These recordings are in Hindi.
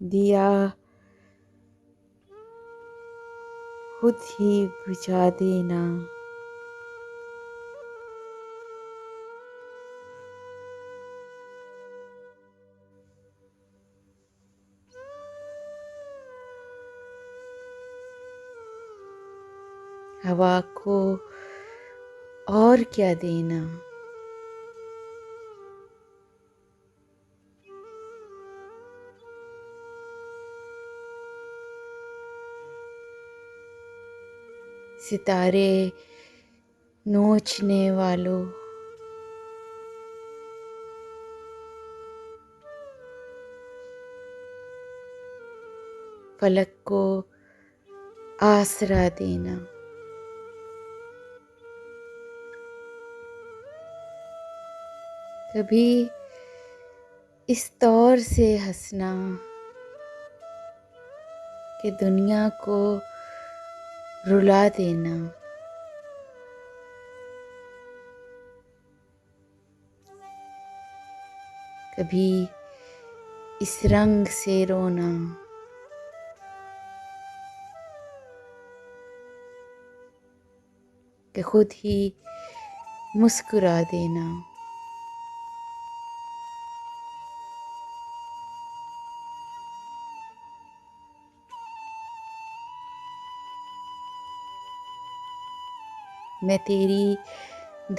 दिया खुद ही बुझा देना। हवा को और क्या देना। सितारे नोचने वालों, फलक को आसरा देना। कभी इस तौर से हंसना कि दुनिया को रुला देना। कभी इस रंग से रोना कि खुद ही मुस्कुरा देना। मैं तेरी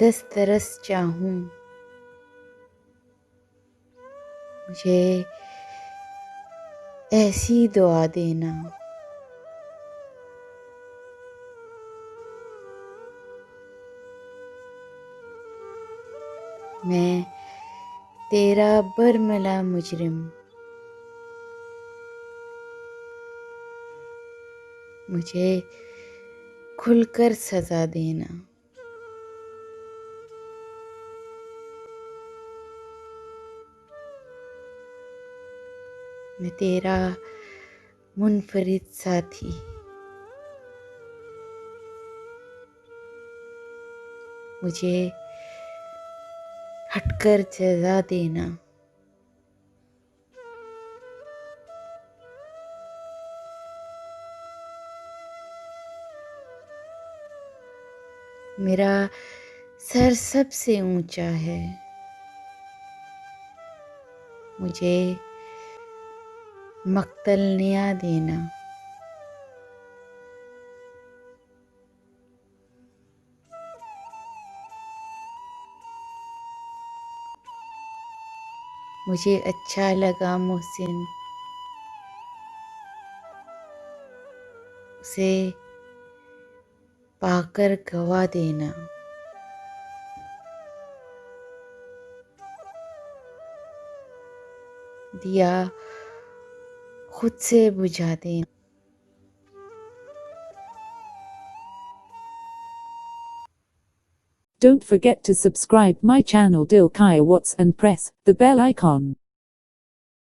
दस्तरस चाहूं, मुझे ऐसी दुआ देना। मैं तेरा बरमला मुजरिम, मुझे खुलकर सजा देना। मैं तेरा मुनफरिद साथी, मुझे हटकर जजा देना। मेरा सर सबसे ऊंचा है, मुझे मक्तल निया देना। मुझे अच्छा लगा मोहसिन, उसे पाकर गवा देना। दिया खुद से बुझा देना। Don't forget to subscribe my channel Dilkaya Watts and press the bell icon.